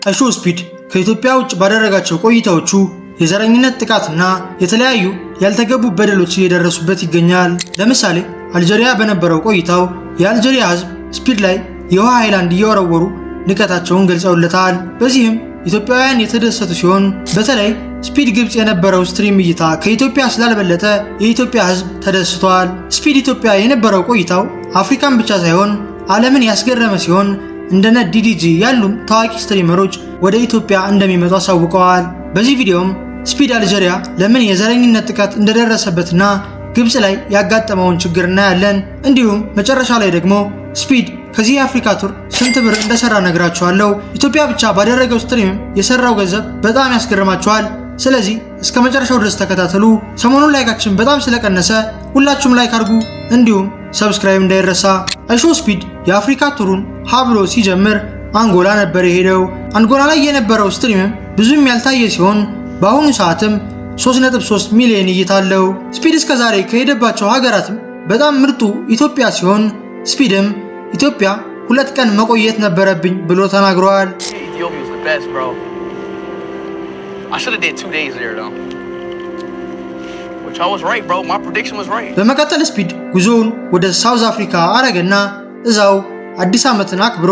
አይሾ ስፒድ ከኢትዮጵያ ውጭ ባደረጋቸው ቆይታዎቹ የዘረኝነት ጥቃትና የተለያዩ ያልተገቡ በደሎች እየደረሱበት ይገኛል። ለምሳሌ አልጄሪያ በነበረው ቆይታው የአልጄሪያ ሕዝብ ስፒድ ላይ የውሃ ሃይላንድ እየወረወሩ ንቀታቸውን ገልጸውለታል። በዚህም ኢትዮጵያውያን የተደሰቱ ሲሆን በተለይ ስፒድ ግብጽ የነበረው ስትሪም እይታ ከኢትዮጵያ ስላልበለጠ የኢትዮጵያ ሕዝብ ተደስቷል። ስፒድ ኢትዮጵያ የነበረው ቆይታው አፍሪካን ብቻ ሳይሆን ዓለምን ያስገረመ ሲሆን እንደነ ዲዲጂ ያሉም ታዋቂ ስትሪመሮች ወደ ኢትዮጵያ እንደሚመጡ አሳውቀዋል። በዚህ ቪዲዮም ስፒድ አልጄሪያ ለምን የዘረኝነት ጥቃት እንደደረሰበትና ግብጽ ላይ ያጋጠመውን ችግር እናያለን። እንዲሁም መጨረሻ ላይ ደግሞ ስፒድ ከዚህ የአፍሪካ ቱር ስንት ብር እንደሰራ ነግራችኋለሁ። ኢትዮጵያ ብቻ ባደረገው ስትሪም የሰራው ገንዘብ በጣም ያስገርማችኋል። ስለዚህ እስከ መጨረሻው ድረስ ተከታተሉ። ሰሞኑን ላይካችን በጣም ስለቀነሰ ሁላችሁም ላይክ አድርጉ፣ እንዲሁም ሰብስክራይብ እንዳይረሳ። አይሾ ስፒድ የአፍሪካ ቱሩን ሀብሎ ሲጀምር አንጎላ ነበር የሄደው። አንጎላ ላይ የነበረው ስትሪምም ብዙም ያልታየ ሲሆን በአሁኑ ሰዓትም 3.3 ሚሊዮን እይታ አለው። ስፒድ እስከዛሬ ከሄደባቸው ሀገራትም በጣም ምርጡ ኢትዮጵያ ሲሆን ስፒድም ኢትዮጵያ 2 ቀን መቆየት ነበረብኝ ብሎ ተናግሯል። በመቀጠል ስፒድ ጉዞውን ወደ ሳውዝ አፍሪካ አረገና እዛው አዲስ ዓመትን አክብሮ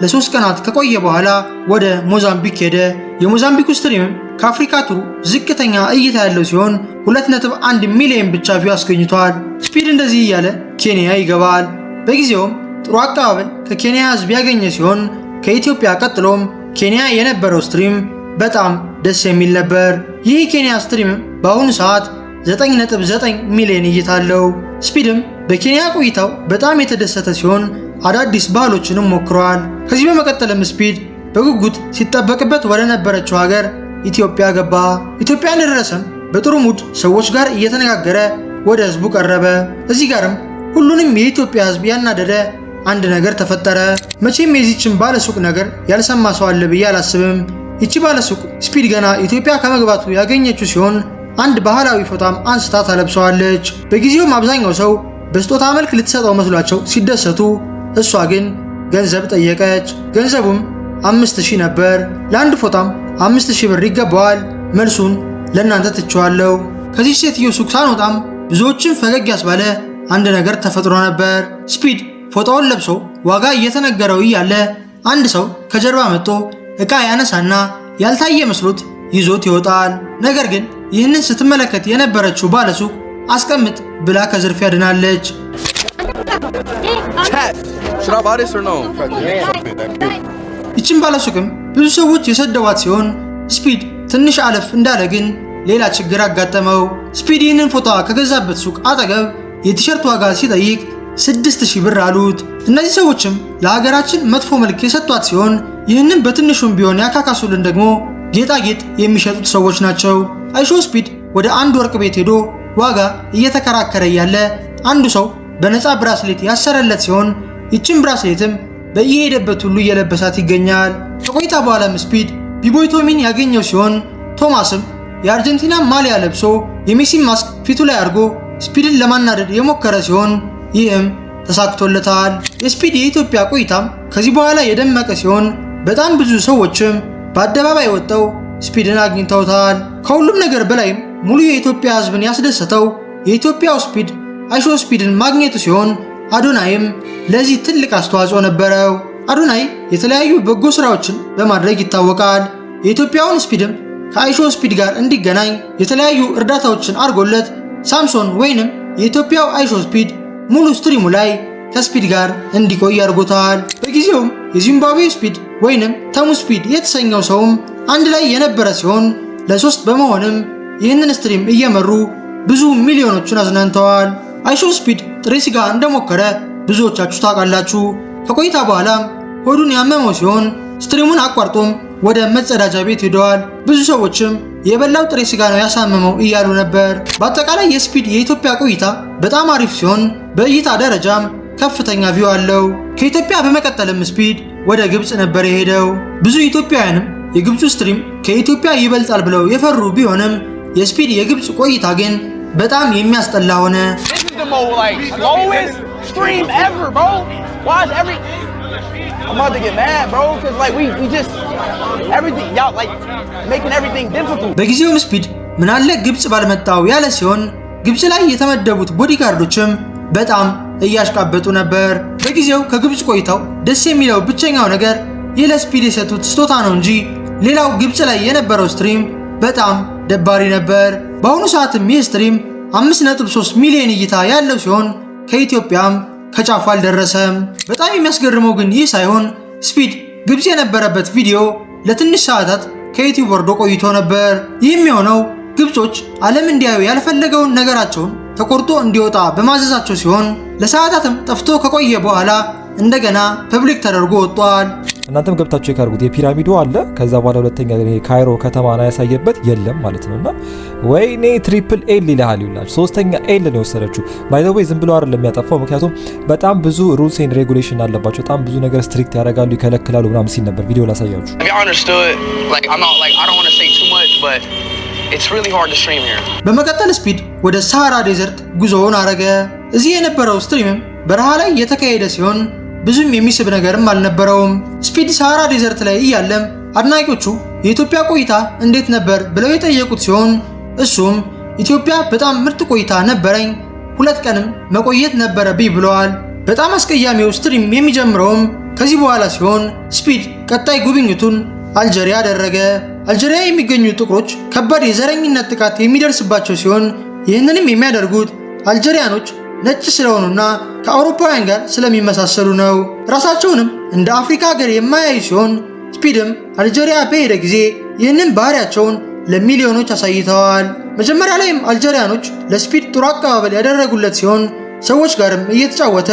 ለ3 ቀናት ከቆየ በኋላ ወደ ሞዛምቢክ ሄደ። የሞዛምቢኩ ስትሪምም ከአፍሪካ ቱሩ ዝቅተኛ እይታ ያለው ሲሆን 2.1 ሚሊዮን ብቻ ቪው አስገኝቷል። ስፒድ እንደዚህ እያለ ኬንያ ይገባል። በጊዜውም ጥሩ አቀባበል ከኬንያ ሕዝብ ያገኘ ሲሆን ከኢትዮጵያ ቀጥሎም ኬንያ የነበረው ስትሪም በጣም ደስ የሚል ነበር። ይህ ኬንያ ስትሪምም በአሁኑ ሰዓት 9.9 ሚሊዮን እይታ አለው። ስፒድም በኬንያ ቆይታው በጣም የተደሰተ ሲሆን አዳዲስ ባህሎችንም ሞክሯል። ከዚህ በመቀጠልም ስፒድ በጉጉት ሲጠበቅበት ወደ ነበረችው ሀገር ኢትዮጵያ ገባ። ኢትዮጵያ እንደደረሰም በጥሩ ሙድ ሰዎች ጋር እየተነጋገረ ወደ ህዝቡ ቀረበ። እዚህ ጋርም ሁሉንም የኢትዮጵያ ህዝብ ያናደደ አንድ ነገር ተፈጠረ። መቼም የዚችን ባለሱቅ ነገር ያልሰማ ሰው አለ ብዬ አላስብም። ይቺ ባለሱቅ ስፒድ ገና ኢትዮጵያ ከመግባቱ ያገኘችው ሲሆን አንድ ባህላዊ ፎጣም አንስታ ታለብሰዋለች። በጊዜውም አብዛኛው ሰው በስጦታ መልክ ልትሰጠው መስሏቸው ሲደሰቱ፣ እሷ ግን ገንዘብ ጠየቀች። ገንዘቡም 5000 ነበር። ለአንድ ፎጣም 5000 ብር ይገባዋል። መልሱን ለእናንተ ትቼዋለሁ። ከዚህ ሴትዮ ሱቅ ሳንወጣም ብዙዎችን ፈገግ ያስባለ አንድ ነገር ተፈጥሮ ነበር። ስፒድ ፎጣውን ለብሶ ዋጋ እየተነገረው እያለ አንድ ሰው ከጀርባ መጥቶ ዕቃ ያነሳና ያልታየ መስሎት ይዞት ይወጣል። ነገር ግን ይህንን ስትመለከት የነበረችው ባለሱቅ አስቀምጥ ብላ ከዝርፊያ ድናለች። ይችን ባለሱቅም ብዙ ሰዎች የሰደዋት ሲሆን ስፒድ ትንሽ አለፍ እንዳለ ግን ሌላ ችግር አጋጠመው። ስፒድ ይህንን ፎጣ ከገዛበት ሱቅ አጠገብ የቲሸርት ዋጋ ሲጠይቅ 6000 ብር አሉት። እነዚህ ሰዎችም ለሀገራችን መጥፎ መልክ የሰጧት ሲሆን ይህንን በትንሹም ቢሆን ያካካሱልን ደግሞ ጌጣጌጥ የሚሸጡት ሰዎች ናቸው። አይሾ ስፒድ ወደ አንድ ወርቅ ቤት ሄዶ ዋጋ እየተከራከረ ያለ አንዱ ሰው በነፃ ብራስሌት ያሰረለት ሲሆን ይችን ብራስሌትም በየሄደበት ሁሉ እየለበሳት ይገኛል። ከቆይታ በኋላም ስፒድ ቢቦይ ቶሚን ያገኘው ሲሆን ቶማስም የአርጀንቲና ማሊያ ለብሶ የሜሲን ማስክ ፊቱ ላይ አድርጎ ስፒድን ለማናደድ የሞከረ ሲሆን ይህም ተሳክቶለታል። የስፒድ የኢትዮጵያ ቆይታም ከዚህ በኋላ የደመቀ ሲሆን በጣም ብዙ ሰዎችም በአደባባይ ወጥተው ስፒድን አግኝተውታል። ከሁሉም ነገር በላይም ሙሉ የኢትዮጵያ ሕዝብን ያስደሰተው የኢትዮጵያው ስፒድ አይሾ ስፒድን ማግኘቱ ሲሆን አዶናይም ለዚህ ትልቅ አስተዋጽኦ ነበረው። አዶናይ የተለያዩ በጎ ስራዎችን በማድረግ ይታወቃል። የኢትዮጵያውን ስፒድም ከአይሾ ስፒድ ጋር እንዲገናኝ የተለያዩ እርዳታዎችን አድርጎለት ሳምሶን ወይንም የኢትዮጵያው አይሾ ስፒድ ሙሉ ስትሪሙ ላይ ከስፒድ ጋር እንዲቆይ አድርጎታል። በጊዜውም የዚምባብዌ ስፒድ ወይንም ተሙ ስፒድ የተሰኘው ሰውም አንድ ላይ የነበረ ሲሆን ለ3 በመሆንም ይህንን ስትሪም እየመሩ ብዙ ሚሊዮኖችን አዝናንተዋል። አይሾ ስፒድ ጥሬ ስጋ እንደሞከረ ብዙዎቻችሁ ታውቃላችሁ። ከቆይታ በኋላም ሆዱን ያመመው ሲሆን ስትሪሙን አቋርጦም ወደ መጸዳጃ ቤት ሄደዋል። ብዙ ሰዎችም የበላው ጥሬ ስጋ ነው ያሳመመው እያሉ ነበር። በአጠቃላይ የስፒድ የኢትዮጵያ ቆይታ በጣም አሪፍ ሲሆን በእይታ ደረጃም ከፍተኛ ቪው አለው። ከኢትዮጵያ በመቀጠልም ስፒድ ወደ ግብጽ ነበር የሄደው። ብዙ ኢትዮጵያውያንም የግብፁ ስትሪም ከኢትዮጵያ ይበልጣል ብለው የፈሩ ቢሆንም የስፒድ የግብጽ ቆይታ ግን በጣም የሚያስጠላ ሆነ። I'm about to get mad, bro, because like we just everything y'all like making everything difficult. በጊዜው ስፒድ ምን አለ ግብጽ ባልመጣው ያለ ሲሆን ግብጽ ላይ የተመደቡት ቦዲጋርዶችም በጣም እያሽቃበጡ ነበር። በጊዜው ከግብጽ ቆይታው ደስ የሚለው ብቸኛው ነገር ለስፒድ የሰጡት ስጦታ ነው እንጂ ሌላው ግብጽ ላይ የነበረው ስትሪም በጣም ደባሪ ነበር። በአሁኑ ሰዓትም ይህ ስትሪም 5.3 ሚሊዮን እይታ ያለው ሲሆን ከኢትዮጵያም ከጫፉ አልደረሰም። በጣም የሚያስገርመው ግን ይህ ሳይሆን ስፒድ ግብጽ የነበረበት ቪዲዮ ለትንሽ ሰዓታት ከዩቲዩብ ወርዶ ቆይቶ ነበር። ይህም የሆነው ግብጾች ዓለም እንዲያዩ ያልፈለገውን ነገራቸውን ተቆርጦ እንዲወጣ በማዘዛቸው ሲሆን ለሰዓታትም ጠፍቶ ከቆየ በኋላ እንደገና ፐብሊክ ተደርጎ ወጥቷል። እናንተም ገብታችሁ የካርጉት የፒራሚዱ አለ። ከዛ በኋላ ሁለተኛ ካይሮ ከተማና ያሳየበት የለም ማለት ነውና ወይኔ ትሪፕል ኤል ይላል ይላል። ሶስተኛ ኤል ነው የወሰደችው። ባይ ዘ ዌይ ዝም ብሎ አይደለም የሚያጠፋው፣ ምክንያቱም በጣም ብዙ ሩልስ ኤንድ ሬጉሌሽን አለባቸው። በጣም ብዙ ነገር ስትሪክት ያደርጋሉ፣ ይከለክላሉ ምናምን ሲል ነበር። ቪዲዮ ላሳያችሁ። በመቀጠል ስፒድ ወደ ሳሃራ ዴዘርት ጉዞውን አረገ። እዚህ የነበረው ስትሪምም በረሃ ላይ የተካሄደ ሲሆን ብዙም የሚስብ ነገርም አልነበረውም። ስፒድ ሳሃራ ዴዘርት ላይ እያለም አድናቂዎቹ የኢትዮጵያ ቆይታ እንዴት ነበር ብለው የጠየቁት ሲሆን እሱም ኢትዮጵያ በጣም ምርጥ ቆይታ ነበረኝ፣ 2 ቀንም መቆየት ነበረብኝ ብለዋል። በጣም አስቀያሚው ስትሪም የሚጀምረውም ከዚህ በኋላ ሲሆን ስፒድ ቀጣይ ጉብኝቱን አልጄሪያ አደረገ። አልጄሪያ የሚገኙ ጥቁሮች ከባድ የዘረኝነት ጥቃት የሚደርስባቸው ሲሆን ይህንንም የሚያደርጉት አልጄሪያኖች ነጭ ስለሆኑና ከአውሮፓውያን ጋር ስለሚመሳሰሉ ነው። ራሳቸውንም እንደ አፍሪካ ሀገር የማያዩ ሲሆን ስፒድም አልጄሪያ በሄደ ጊዜ ይህንን ባህሪያቸውን ለሚሊዮኖች አሳይተዋል። መጀመሪያ ላይም አልጄሪያኖች ለስፒድ ጥሩ አቀባበል ያደረጉለት ሲሆን ሰዎች ጋርም እየተጫወተ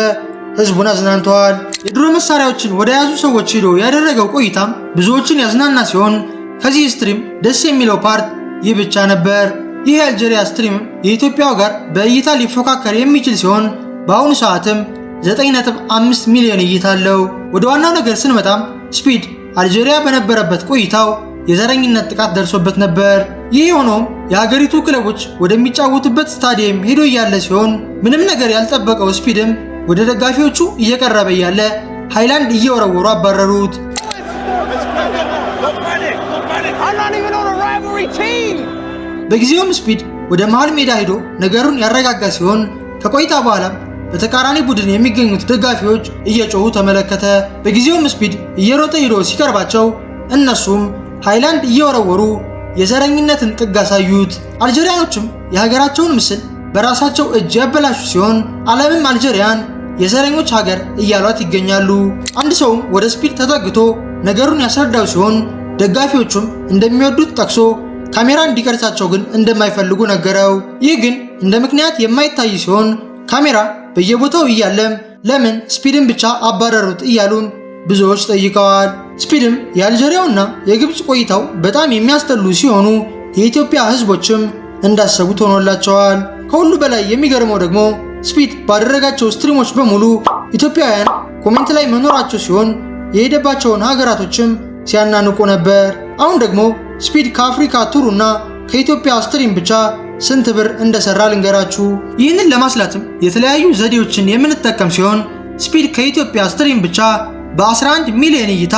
ህዝቡን አዝናንተዋል። የድሮ መሳሪያዎችን ወደ ያዙ ሰዎች ሄዶ ያደረገው ቆይታም ብዙዎችን ያዝናና ሲሆን ከዚህ ስትሪም ደስ የሚለው ፓርት ይህ ብቻ ነበር። ይህ የአልጄሪያ ስትሪም የኢትዮጵያው ጋር በእይታ ሊፎካከር የሚችል ሲሆን በአሁኑ ሰዓትም 9.5 ሚሊዮን እይታ አለው። ወደ ዋናው ነገር ስንመጣም ስፒድ አልጄሪያ በነበረበት ቆይታው የዘረኝነት ጥቃት ደርሶበት ነበር። ይህ የሆነውም የሀገሪቱ ክለቦች ወደሚጫወቱበት ስታዲየም ሄዶ እያለ ሲሆን ምንም ነገር ያልጠበቀው ስፒድም ወደ ደጋፊዎቹ እየቀረበ እያለ ሃይላንድ እየወረወሩ አባረሩት። በጊዜውም ስፒድ ወደ መሃል ሜዳ ሄዶ ነገሩን ያረጋጋ ሲሆን ከቆይታ በኋላም በተቃራኒ ቡድን የሚገኙት ደጋፊዎች እየጮሁ ተመለከተ። በጊዜውም ስፒድ እየሮጠ ሄዶ ሲቀርባቸው እነሱም ሃይላንድ እየወረወሩ የዘረኝነትን ጥግ አሳዩት። አልጄሪያኖችም የሀገራቸውን ምስል በራሳቸው እጅ ያበላሹ ሲሆን ዓለምም አልጄሪያን የዘረኞች ሀገር እያሏት ይገኛሉ። አንድ ሰውም ወደ ስፒድ ተጠግቶ ነገሩን ያስረዳው ሲሆን ደጋፊዎቹም እንደሚወዱት ጠቅሶ ካሜራ እንዲቀርጻቸው ግን እንደማይፈልጉ ነገረው። ይህ ግን እንደ ምክንያት የማይታይ ሲሆን ካሜራ በየቦታው እያለም ለምን ስፒድን ብቻ አባረሩት እያሉም ብዙዎች ጠይቀዋል። ስፒድም የአልጄሪያውና የግብጽ ቆይታው በጣም የሚያስጠሉ ሲሆኑ የኢትዮጵያ ህዝቦችም እንዳሰቡት ሆኖላቸዋል። ከሁሉ በላይ የሚገርመው ደግሞ ስፒድ ባደረጋቸው ስትሪሞች በሙሉ ኢትዮጵያውያን ኮሜንት ላይ መኖራቸው ሲሆን የሄደባቸውን ሀገራቶችም ሲያናንቁ ነበር። አሁን ደግሞ ስፒድ ከአፍሪካ ቱሩና ከኢትዮጵያ ስትሪም ብቻ ስንት ብር እንደሰራ ልንገራችሁ። ይህንን ለማስላትም የተለያዩ ዘዴዎችን የምንጠቀም ሲሆን ስፒድ ከኢትዮጵያ ስትሪም ብቻ በ11 ሚሊዮን እይታ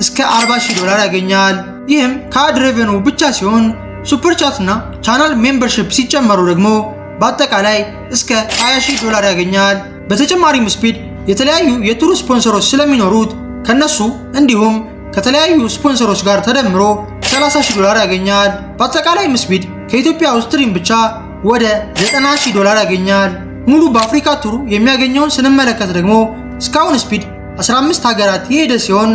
እስከ $40,000 ያገኛል። ይህም ከአድ ሬቨኑ ብቻ ሲሆን ሱፐር ቻትና ቻናል ሜምበርሺፕ ሲጨመሩ ደግሞ በአጠቃላይ እስከ $20,000 ያገኛል። በተጨማሪም ስፒድ የተለያዩ የቱር ስፖንሰሮች ስለሚኖሩት ከነሱ እንዲሁም ከተለያዩ ስፖንሰሮች ጋር ተደምሮ $30,000 ያገኛል። በአጠቃላይም ስፒድ ከኢትዮጵያ ስትሪም ብቻ ወደ $90,000 ያገኛል። ሙሉ በአፍሪካ ቱር የሚያገኘውን ስንመለከት ደግሞ እስካሁን ስፒድ 15 ሀገራት የሄደ ሲሆን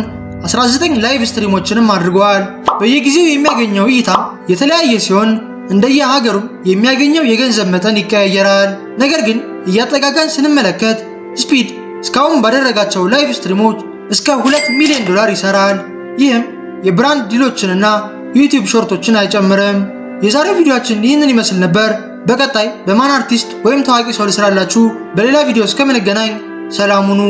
19 ላይቭ ስትሪሞችንም አድርጓል። በየጊዜው የሚያገኘው እይታ የተለያየ ሲሆን እንደየሀገሩም የሚያገኘው የገንዘብ መጠን ይቀያየራል። ነገር ግን እያጠጋጋን ስንመለከት ስፒድ እስካሁን ባደረጋቸው ላይቭ ስትሪሞች እስከ $2 ሚሊዮን ይሰራል። ይህም የብራንድ ዲሎችንና ዩቲዩብ ሾርቶችን አይጨምርም። የዛሬው ቪዲዮአችን ይህንን ይመስል ነበር። በቀጣይ በማን አርቲስት ወይም ታዋቂ ሰው ልስራላችሁ። በሌላ ቪዲዮ እስከምንገናኝ ሰላም ሁኑ።